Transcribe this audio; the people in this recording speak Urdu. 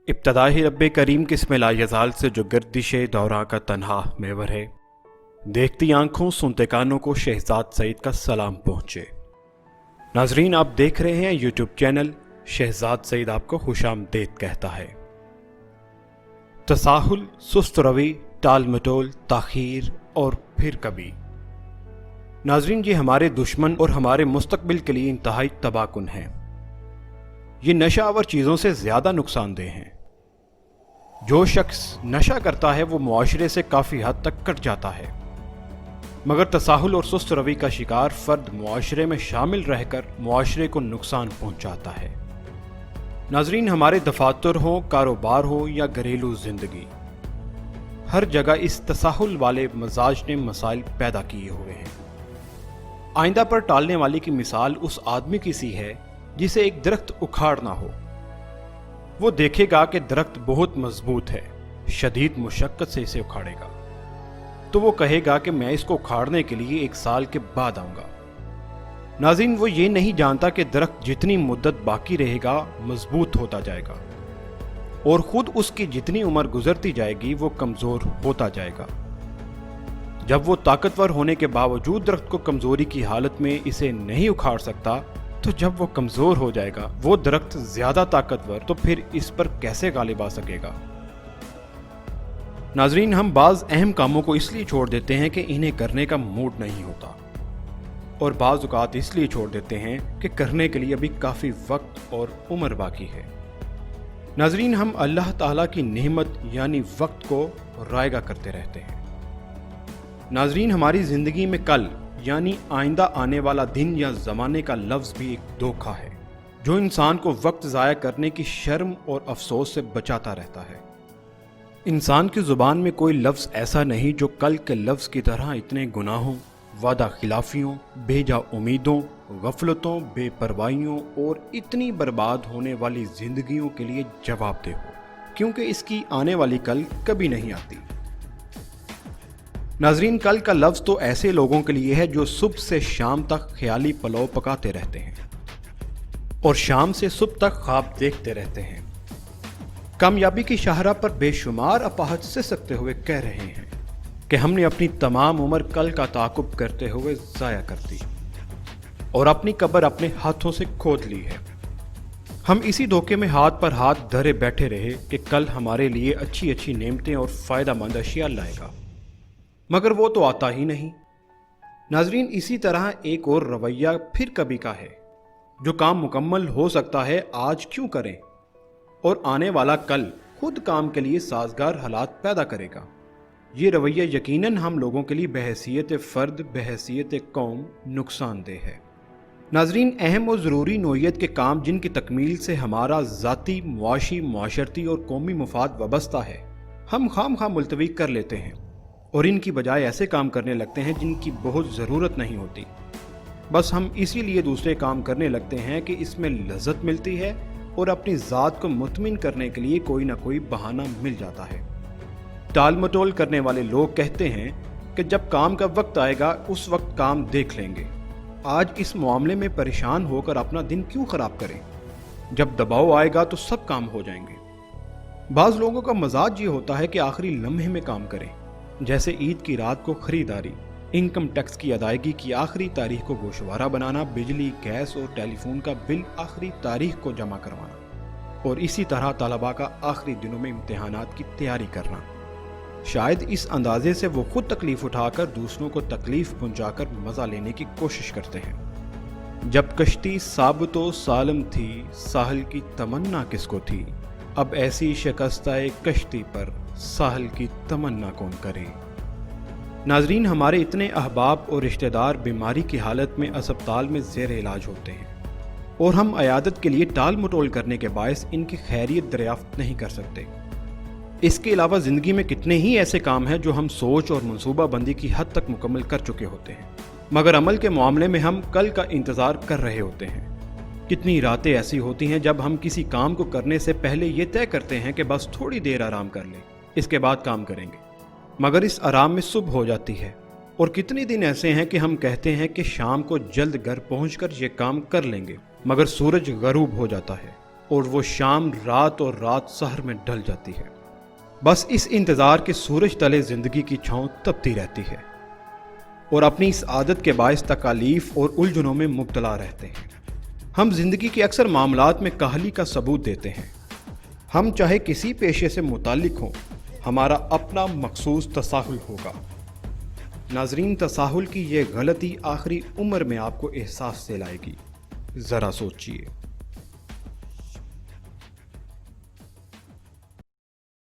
ابتدائی رب کریم کے اسم لا یزال سے جو گردش دوراں کا تنہا محور ہے، دیکھتی آنکھوں سنتے کانوں کو شہزاد سعید کا سلام پہنچے۔ ناظرین، آپ دیکھ رہے ہیں یوٹیوب چینل شہزاد سعید آپ کو خوش آمدید کہتا ہے۔ تساہل، سست روی، ٹال مٹول، تاخیر اور پھر کبھی۔ ناظرین، یہ ہمارے دشمن اور ہمارے مستقبل کے لیے انتہائی تباہ کن ہیں۔ یہ نشہ آور چیزوں سے زیادہ نقصان دہ ہیں۔ جو شخص نشہ کرتا ہے وہ معاشرے سے کافی حد تک کٹ جاتا ہے، مگر تساہل اور سست روی کا شکار فرد معاشرے میں شامل رہ کر معاشرے کو نقصان پہنچاتا ہے۔ ناظرین، ہمارے دفاتر ہوں، کاروبار ہو یا گھریلو زندگی، ہر جگہ اس تساہل والے مزاج نے مسائل پیدا کیے ہوئے ہیں۔ آئندہ پر ٹالنے والی کی مثال اس آدمی کی سی ہے جسے ایک درخت اکھاڑنا ہو۔ وہ دیکھے گا کہ درخت بہت مضبوط ہے، شدید مشقت سے اسے اکھاڑے گا، تو وہ کہے گا کہ میں اس کو اکھاڑنے کے لیے 1 سال کے بعد آؤں گا۔ ناظرین، وہ یہ نہیں جانتا کہ درخت جتنی مدت باقی رہے گا مضبوط ہوتا جائے گا، اور خود اس کی جتنی عمر گزرتی جائے گی وہ کمزور ہوتا جائے گا۔ جب وہ طاقتور ہونے کے باوجود درخت کو کمزوری کی حالت میں اسے نہیں اکھاڑ سکتا، تو جب وہ کمزور ہو جائے گا، وہ درخت زیادہ طاقتور، تو پھر اس پر کیسے غالب آ سکے گا؟ ناظرین، ہم بعض اہم کاموں کو اس لیے چھوڑ دیتے ہیں کہ انہیں کرنے کا موڈ نہیں ہوتا، اور بعض اوقات اس لیے چھوڑ دیتے ہیں کہ کرنے کے لیے ابھی کافی وقت اور عمر باقی ہے۔ ناظرین، ہم اللہ تعالیٰ کی نعمت یعنی وقت کو رائگاں کرتے رہتے ہیں۔ ناظرین، ہماری زندگی میں کل یعنی آئندہ آنے والا دن یا زمانے کا لفظ بھی ایک دھوکہ ہے جو انسان کو وقت ضائع کرنے کی شرم اور افسوس سے بچاتا رہتا ہے۔ انسان کی زبان میں کوئی لفظ ایسا نہیں جو کل کے لفظ کی طرح اتنے گناہوں، وعدہ خلافیوں، بے جا امیدوں، غفلتوں، بے پروائیوں اور اتنی برباد ہونے والی زندگیوں کے لیے جواب دہ ہو، کیونکہ اس کی آنے والی کل کبھی نہیں آتی۔ ناظرین، کل کا لفظ تو ایسے لوگوں کے لیے ہے جو صبح سے شام تک خیالی پلاؤ پکاتے رہتے ہیں اور شام سے صبح تک خواب دیکھتے رہتے ہیں۔ کامیابی کی شاہراہ پر بے شمار اپاہج سے سکتے ہوئے کہہ رہے ہیں کہ ہم نے اپنی تمام عمر کل کا تعاقب کرتے ہوئے ضائع کر دی اور اپنی قبر اپنے ہاتھوں سے کھود لی ہے۔ ہم اسی دھوکے میں ہاتھ پر ہاتھ دھرے بیٹھے رہے کہ کل ہمارے لیے اچھی اچھی نعمتیں اور فائدہ مند اشیاء لائے گا، مگر وہ تو آتا ہی نہیں۔ ناظرین، اسی طرح ایک اور رویہ پھر کبھی کا ہے۔ جو کام مکمل ہو سکتا ہے آج کیوں کریں، اور آنے والا کل خود کام کے لیے سازگار حالات پیدا کرے گا۔ یہ رویہ یقیناً ہم لوگوں کے لیے بحیثیت فرد، بحیثیت قوم نقصان دہ ہے۔ ناظرین، اہم اور ضروری نوعیت کے کام جن کی تکمیل سے ہمارا ذاتی، معاشی، معاشرتی اور قومی مفاد وابستہ ہے، ہم خام خواہ ملتوی کر لیتے ہیں اور ان کی بجائے ایسے کام کرنے لگتے ہیں جن کی بہت ضرورت نہیں ہوتی۔ بس ہم اسی لیے دوسرے کام کرنے لگتے ہیں کہ اس میں لذت ملتی ہے اور اپنی ذات کو مطمئن کرنے کے لیے کوئی نہ کوئی بہانہ مل جاتا ہے۔ ٹال مٹول کرنے والے لوگ کہتے ہیں کہ جب کام کا وقت آئے گا اس وقت کام دیکھ لیں گے۔ آج اس معاملے میں پریشان ہو کر اپنا دن کیوں خراب کریں؟ جب دباؤ آئے گا تو سب کام ہو جائیں گے۔ بعض لوگوں کا مزاج یہ ہوتا ہے کہ آخری لمحے میں کام کریں، جیسے عید کی رات کو خریداری، انکم ٹیکس کی ادائیگی کی آخری تاریخ کو گوشوارہ بنانا، بجلی، گیس اور ٹیلی فون کا بل آخری تاریخ کو جمع کروانا، اور اسی طرح طلباء کا آخری دنوں میں امتحانات کی تیاری کرنا۔ شاید اس اندازے سے وہ خود تکلیف اٹھا کر دوسروں کو تکلیف پہنچا کر مزہ لینے کی کوشش کرتے ہیں۔ جب کشتی ثابت و سالم تھی، ساحل کی تمنا کس کو تھی؟ اب ایسی شکستہ کشتی پر ساحل کی تمنا کون کرے؟ ناظرین، ہمارے اتنے احباب اور رشتہ دار بیماری کی حالت میں اسپتال میں زیر علاج ہوتے ہیں، اور ہم عیادت کے لیے ٹال مٹول کرنے کے باعث ان کی خیریت دریافت نہیں کر سکتے۔ اس کے علاوہ زندگی میں کتنے ہی ایسے کام ہیں جو ہم سوچ اور منصوبہ بندی کی حد تک مکمل کر چکے ہوتے ہیں، مگر عمل کے معاملے میں ہم کل کا انتظار کر رہے ہوتے ہیں۔ کتنی راتیں ایسی ہوتی ہیں جب ہم کسی کام کو کرنے سے پہلے یہ طے کرتے ہیں کہ بس تھوڑی دیر آرام کر لیں، اس کے بعد کام کریں گے، مگر اس آرام میں صبح ہو جاتی ہے۔ اور کتنے دن ایسے ہیں کہ ہم کہتے ہیں کہ شام کو جلد گھر پہنچ کر یہ کام کر لیں گے، مگر سورج غروب ہو جاتا ہے اور وہ شام رات اور رات سحر میں ڈھل جاتی ہے۔ بس اس انتظار کے سورج تلے زندگی کی چھاؤں تپتی رہتی ہے اور اپنی اس عادت کے باعث تکالیف اور الجھنوں میں مبتلا رہتے ہیں۔ ہم زندگی کے اکثر معاملات میں کاہلی کا ثبوت دیتے ہیں۔ ہم چاہے کسی پیشے سے متعلق ہوں، ہمارا اپنا مخصوص تساہل ہوگا۔ ناظرین، تساہل کی یہ غلطی آخری عمر میں آپ کو احساس دلائے گی، ذرا سوچئے۔